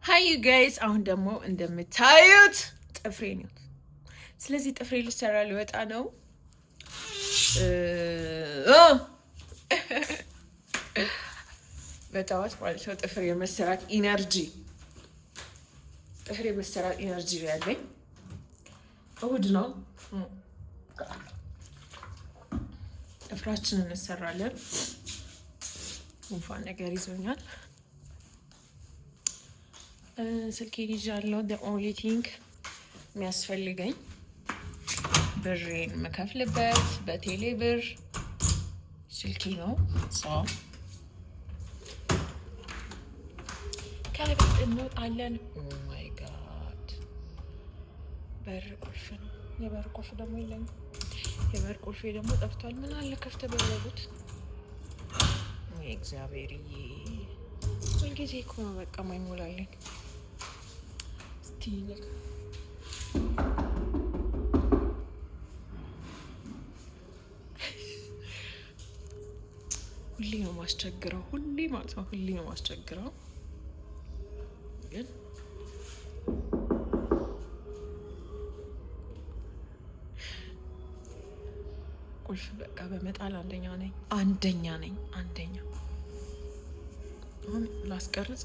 ሃይ ዩ ጋይስ አሁን ደግሞ እንደምታዩት ጥፍሬ ነው። ስለዚህ ጥፍሬ ልሰራ ሊወጣ ነው። በጠዋት ማለት ነው። ጥፍሬ የመሰራት ኢነርጂ ያለኝ እሑድ ነው። ጥፍራችንን እንሰራለን። ጉንፋን ነገር ይዞኛል። ስልኬን ይዣለሁ። the only thing የሚያስፈልገኝ ብሬን የምከፍልበት በቴሌ ብር ስልኬ ነው። ከቤት እንወጣለን። ኦ ማይ ጋድ በር ቁልፍ ነው። የበር ቁልፍ ደግሞ የለኝም። የበር ቁልፌ ደግሞ ጠፍቷል። ምን አለ ከፍተ በለጉት። እግዚአብሔርዬ ሁልጊዜ እኮ ነው በቃ ማይሞላልኝ። እስቲ ልክ ሁሌ ነው ማስቸግረው። ሁሌ ማለት ነው ሁሌ ነው ማስቸግረው። ግን ቁልፍ በቃ በመጣል አንደኛ ነኝ። አሁን ባስቀርጽ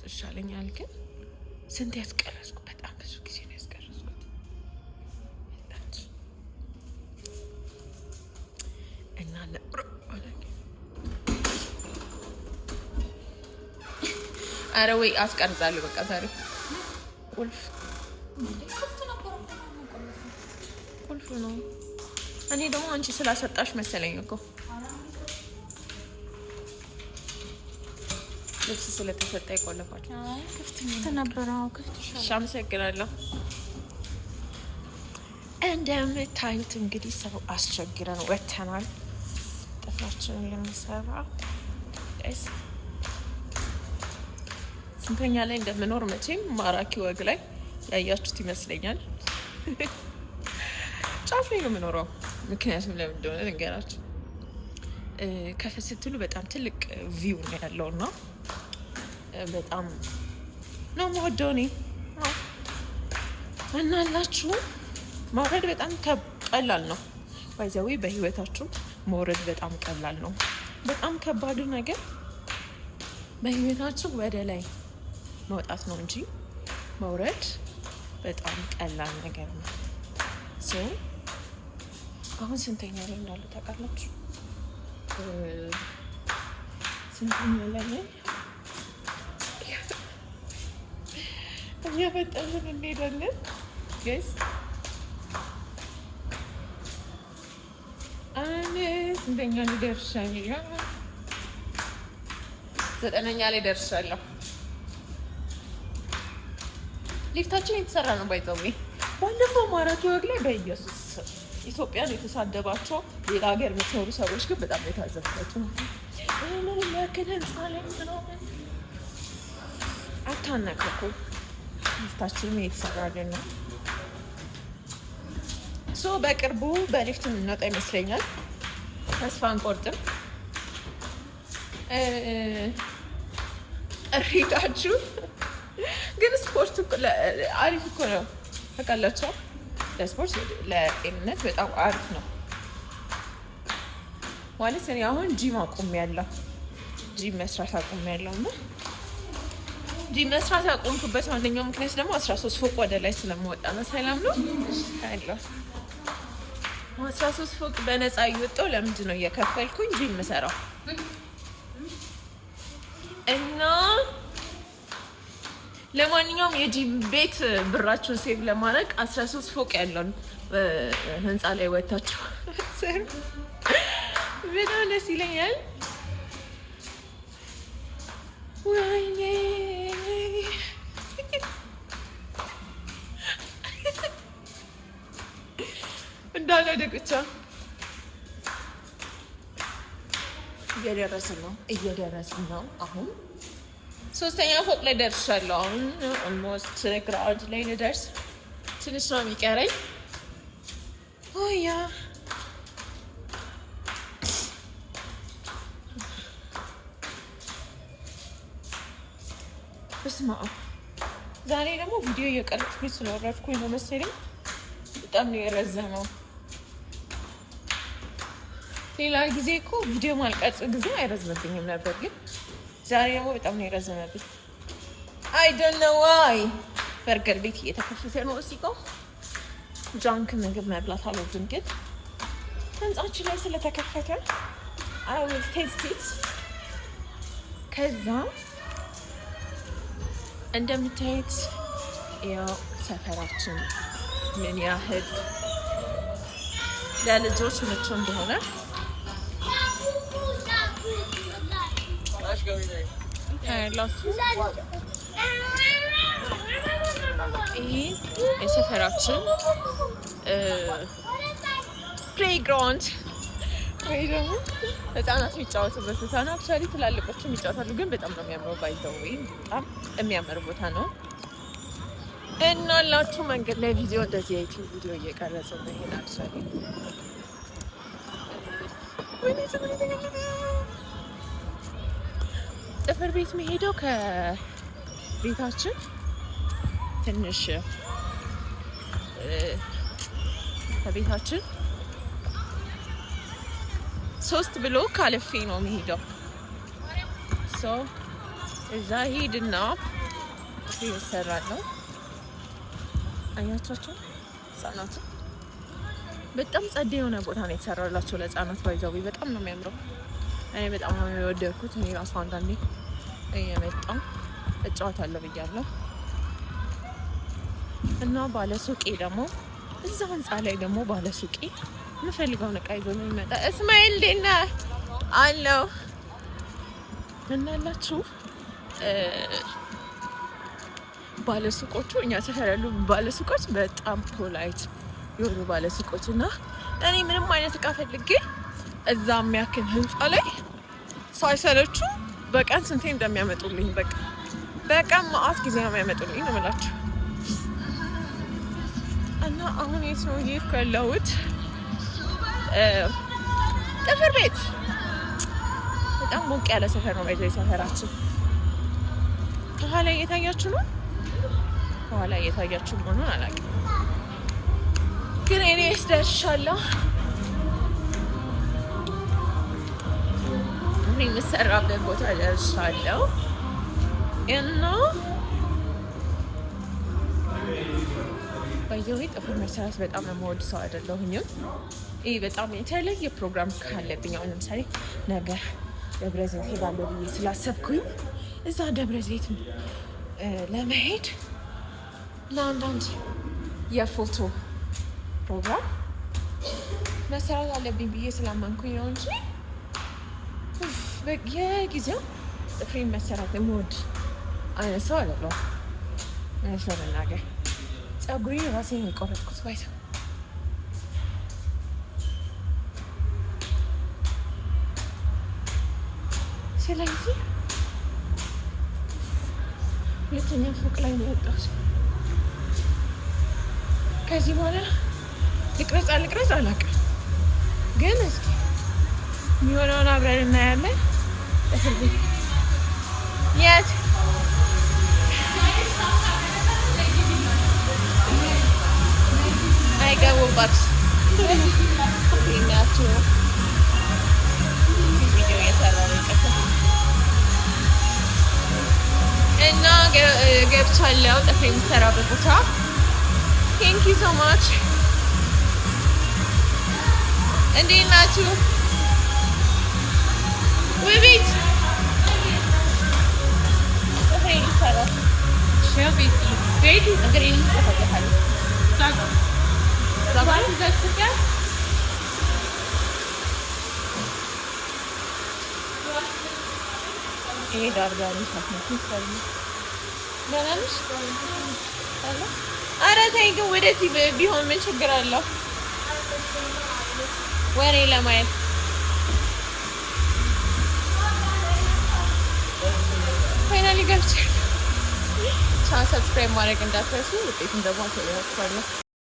ይሻለኛል። ግን ስንት ያስቀረጽኩ? በጣም ብዙ ጊዜ ነው ያስቀረጽኩት። እና አረ ወይ አስቀርጻለሁ በቃ ዛሬ ቁልፍ ነው። እኔ ደግሞ አንቺ ስላሰጣሽ መሰለኝ እኮ ልብስ ስለተሰጠ ይቆለፋል። ክፍት ነበረ። አመሰግናለሁ። እንደምታዩት እንግዲህ ሰው አስቸግረን ወተናል ጥፍራችንን ልንሰራ። ስንተኛ ላይ እንደምኖር መቼም ማራኪ ወግ ላይ ያያችሁት ይመስለኛል። ጫፍ ላይ ነው የምኖረው። ምክንያቱም ለምን እንደሆነ ልንገራችሁ። ከፍ ስትሉ በጣም ትልቅ ቪው ነው ያለው እና በጣም ነው የምወደው እኔ። እና አላችሁ መውረድ በጣም ቀላል ነው። ባይዘዌ በህይወታችሁ መውረድ በጣም ቀላል ነው። በጣም ከባዱ ነገር በህይወታችሁ ወደ ላይ መውጣት ነው እንጂ መውረድ በጣም ቀላል ነገር ነው። አሁን ስንተኛ ላይ እንዳሉ ታውቃላችሁ? ስንተኛ ላይ ነኝ? እያፈጠንን እንሄዳለን ጋይስ። ስንተኛ ላይ ደርሻለሁ? 9ኛ ላይ ደርሻለሁ። ሊፍታችን የተሰራ ነው ባይዘዌ። ባለፈው ማራኪ ወግ ላይ በኢየሱስ ኢትዮጵያን የተሳደባቸው ሌላ ሀገር የምትኖሩ ሰዎች ግን በጣም የታዘብኳቸው ያክል ህንፃ ላይ ምናምን አታነካኩ። ሊፍታችንም የተሰራልን ነው። በቅርቡ በሊፍት የምንወጣ ይመስለኛል። ተስፋ አንቆርጥም። እሪታችሁ ግን ስፖርት አሪፍ እኮ ነው ታውቃላችሁ። ለስፖርት ለጤንነት በጣም አሪፍ ነው ማለት። እኔ አሁን ጂም አቁሜያለሁ። ጂም መስራት አቁሜያለሁ እና ጂም መስራት ያቆምኩበት አንደኛው ምክንያት ደግሞ 13 ፎቅ ወደ ላይ ስለምወጣ ነው። ሰላም ነው አይደል? 13 ፎቅ በነፃ እየወጣሁ ለምንድን ነው እየከፈልኩኝ ጂም የምሰራው? እና ለማንኛውም የጂም ቤት ብራችሁን ሴቭ ለማድረግ 13 ፎቅ ያለውን ህንፃ ላይ ወጣችሁ በጣም ደስ ይለኛል። ወይኔ እንዳለ ደግቻ እየደረስን ነው። አሁን 3ኛ ፎቅ ላይ ደርሻለሁ። አሁን ኦልሞስት ግራውንድ ላይ ልደርስ ትንሽ ነው የሚቀረኝ። ያ በስመ አብ። ዛሬ ደግሞ ቪዲዮ እየቀረጽኩኝ ስለወረድኩኝ ነው መሰለኝ በጣም ነው የረዘመው። ሌላ ጊዜ እኮ ቪዲዮ ማልቀርጽ ጊዜ አይረዝምብኝም ነበር፣ ግን ዛሬ ደግሞ በጣም ነው የረዘመብኝ። አይ ዶንት ኖ ዋይ። በርገር ቤት እየተከፈተ ነው። እዚህ ጋር ጃንክ ምግብ መብላት አልወድም፣ ግን ህንጻችን ላይ ስለተከፈተ አይ ዊል ቴስት ኢት። ከዛ እንደምታዩት ያው ሰፈራችን ምን ያህል ለልጆች ምቹ እንደሆነ ይህ የሰፈራችን ፕሌይግራውንድ ወይ ደግሞ ህፃናት የሚጫወቱበት ቦታ ነው። አክቹዋሊ ትላልቆችም ይጫወታሉ፣ ግን በጣም ነው የሚያምረው። ባይዘው በጣም የሚያምር ቦታ ነው። እናላችሁ መንገድ ላይ ቪዲዮ እንደዚህ የዩቲዩብ ቪዲዮ እየቀረጸ ነው። ይሄን አክቹዋሊ ጥፍር ቤት መሄደው ከቤታችን ትንሽ ከቤታችን 3 ብሎክ አልፌ ነው የሚሄደው። እዛ ሄድና ይሰራለሁ። አያቻቸው ህጻናቱ በጣም ጸዴ የሆነ ቦታ ነው የተሰራላቸው ለህጻናት። ባይዘው በጣም ነው የሚያምረው። እኔ በጣም ነው የወደድኩት። እኔ ራሱ አንዳንዴ እየመጣሁ እጫወታለሁ ብያለሁ። እና ባለሱቄ ደግሞ እዛ ህንፃ ላይ ደግሞ ባለሱቄ የምፈልገውን እቃ ይዞ ነው የሚመጣ። እስማኤል እንዴት ነህ አለው። እናላችሁ ባለሱቆቹ እኛ ሰፈር ያሉ ባለሱቆች በጣም ፖላይት የሆኑ ባለሱቆች እና እኔ ምንም አይነት እቃ ፈልጌ እዛ የሚያክል ህንፃ ላይ ሳይሰለቹ በቀን ስንቴ እንደሚያመጡልኝ በቀን ማአት ጊዜ ነው የሚያመጡልኝ ነው የምላችሁ። እና አሁን የት ነው እየሄድኩ ያለሁት? ጥፍር ቤት። በጣም ሞቅ ያለ ሰፈር ነው። ባይዘው ሰፈራችን ከኋላ እየታያችሁ ነው። ከኋላ እየታያችሁ መሆኑን አላውቅም፣ ግን እኔ ደርሻለሁ። እኔ የምሰራበት ቦታ ደርሻለሁ እና ባይዘው ጥፍር መሰራት በጣም የምወድ ሰው አይደለሁኝም። ይህ በጣም የተለየ ፕሮግራም ካለብኝ አሁን ለምሳሌ ነገ ደብረ ዘይት ሄዳለሁ ብዬ ስላሰብኩኝ እዛ ደብረ ዘይት ለመሄድ ለአንዳንድ የፎቶ ፕሮግራም መሰራት አለብኝ ብዬ ስላመንኩኝ ነው እንጂ የጊዜው ጥፍሬን መሰራት የምወድ አይነት ሰው አይደለሁም። እውነት ለመናገር ፀጉሬን ራሴን የቆረጥኩት ባይዘው። ስለዚህ ሁለተኛ ፎቅ ላይ ነው የወጣሁት። ከዚህ በኋላ ልቅረጽ አላውቅም፣ ግን እስኪ የሚሆነውን አብረን እናያለን። ጥፍር ቤት የት አይገቡባት ናቸው። ቪዲዮ እየሰራ ነው እና ገብቻለሁ ጥፍር የሚሰራበት ቦታ። ቴንክ ዩ ሶ ማች። እንዴት ናችሁ? ውቢት ጥፍሬን ይሰራል። ቤት እግሬን ይሰፋል። ይሄ ዳርዳር ኧረ ተይ ግን ወደዚህ ቢሆን ምን ችግር አለው? ወሬ ለማየት ፋይናሊ ገብቻለሁ። ሰብስክራይብ ማድረግ እንዳትረሱ። ውጤቱን ደግሞ አሳያችኋለሁ።